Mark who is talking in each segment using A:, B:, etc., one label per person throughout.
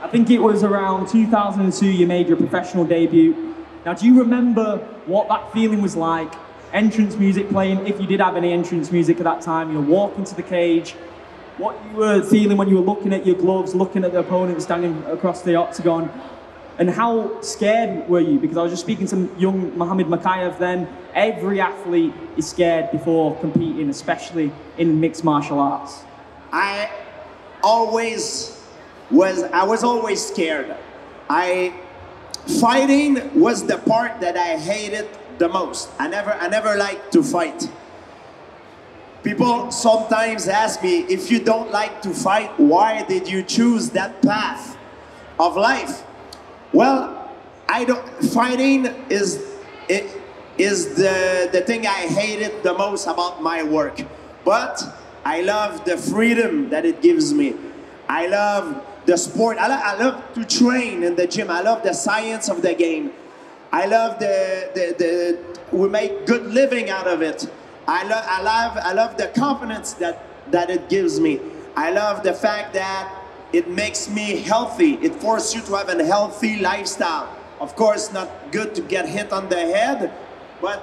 A: I think it was around 2002 you made your professional debut. Now, do you remember what that feeling was like? Entrance music playing, if you did have any entrance music at that time, you were walking to the cage, what you were feeling when you were looking at your gloves, looking at the opponent standing across the octagon, and how scared were you? Because I was just speaking to young Mohammed Makayev then. Every athlete is scared before competing, especially in mixed martial arts.
B: I was always scared. Fighting was the part that I hated the most. I never liked to fight. People sometimes ask me, if you don't like to fight, why did you choose that path of life? Well, fighting is the thing I hated the most about my work. But I love the freedom that it gives me. I love the sport. I love to train in the gym. I love the science of the game. I love we make good living out of it. I love the confidence that it gives me. I love the fact that it makes me healthy. It forces you to have a healthy lifestyle. Of course, not good to get hit on the head, but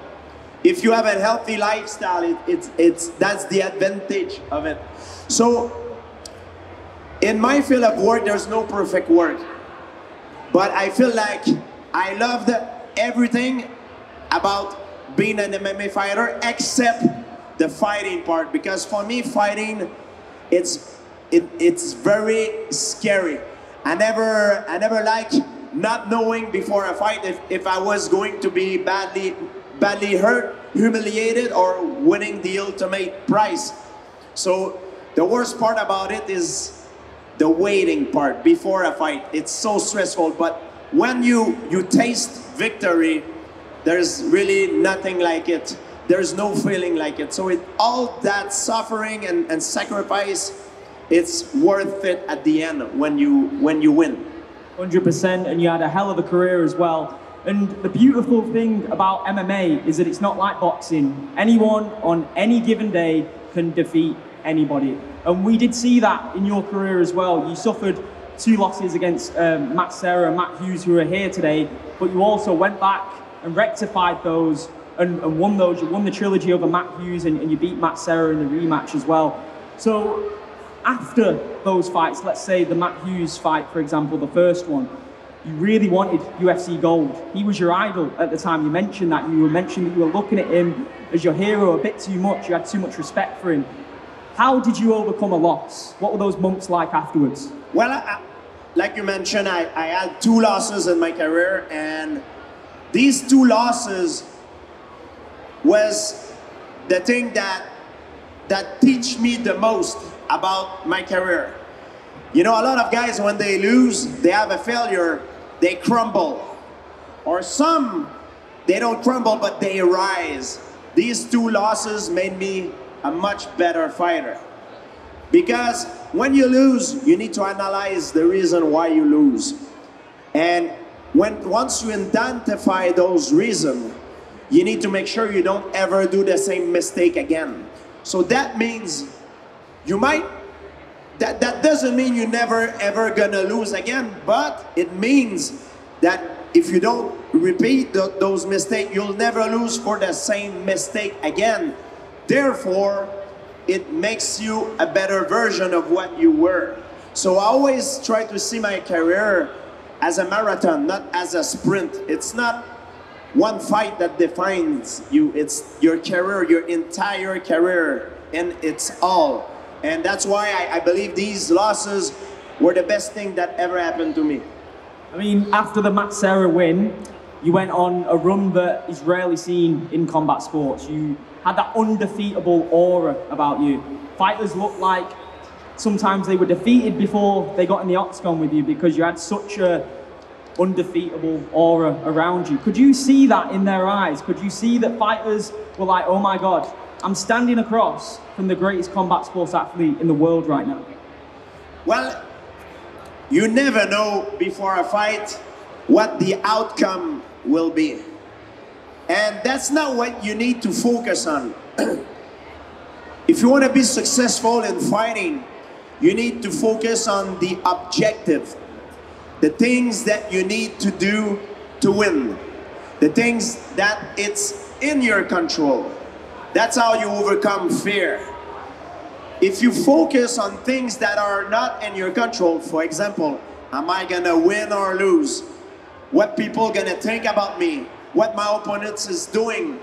B: if you have a healthy lifestyle, that's the advantage of it. So, in my field of work, there's no perfect work. But I feel like I loved everything about being an MMA fighter except the fighting part. Because for me, fighting, it's very scary. I never like not knowing before a fight if I was going to be badly hurt, humiliated, or winning the ultimate prize. So the worst part about it is the waiting part before a fight. It's so stressful, but when you taste victory, there's really nothing like it. There's no feeling like it. So all that suffering and sacrifice, it's worth it at the end when you win.
A: 100%, and you had a hell of a career as well. And the beautiful thing about MMA is that it's not like boxing. Anyone on any given day can defeat anybody. And we did see that in your career as well. You suffered 2 losses against Matt Serra and Matt Hughes, who are here today, but you also went back and rectified those and won those. You won the trilogy over Matt Hughes and you beat Matt Serra in the rematch as well. So after those fights, let's say the Matt Hughes fight, for example, the first one, you really wanted UFC gold. He was your idol at the time. You mentioned that. You mentioned that you were looking at him as your hero a bit too much. You had too much respect for him. How did you overcome a loss? What were those months like afterwards?
B: Well, like you mentioned, I had 2 losses in my career, and these 2 losses was the thing that teach me the most about my career. You know, a lot of guys, when they lose, they have a failure, they crumble. Or some, they don't crumble, but they rise. These 2 losses made me a much better fighter. Because when you lose, you need to analyze the reason why you lose. And once you identify those reasons, you need to make sure you don't ever do the same mistake again. So that means you might, that doesn't mean you're never ever gonna lose again, but it means that if you don't repeat those mistakes, you'll never lose for the same mistake again. Therefore, it makes you a better version of what you were. So I always try to see my career as a marathon, not as a sprint. It's not one fight that defines you. It's your career, your entire career, and it's all. And that's why I believe these losses were the best thing that ever happened to me.
A: I mean, after the Matt Serra win, you went on a run that is rarely seen in combat sports. You had that undefeatable aura about you. Fighters looked like sometimes they were defeated before they got in the octagon with you because you had such a undefeatable aura around you. Could you see that in their eyes? Could you see that fighters were like, oh my God, I'm standing across from the greatest combat sports athlete in the world right now?
B: Well, you never know before a fight what the outcome will be. And that's not what you need to focus on. If you want to be successful in fighting, you need to focus on the objective. the things that you need to do to win, the things that it's in your control. That's how you overcome fear. If you focus on things that are not in your control, for example, am I gonna win or lose? What people gonna think about me? What my opponent is doing?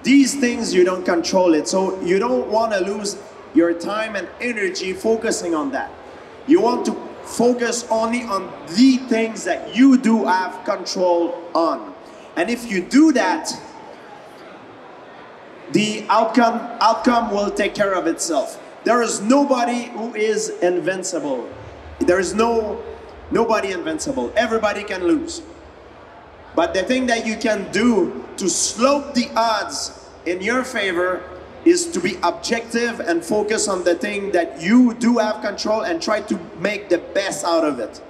B: These things you don't control it, so you don't want to lose your time and energy focusing on that. You want to focus only on the things that you do have control on. And if you do that, the outcome will take care of itself. There is nobody who is invincible. There is nobody invincible. Everybody can lose. But the thing that you can do to slope the odds in your favor is to be objective and focus on the thing that you do have control and try to make the best out of it.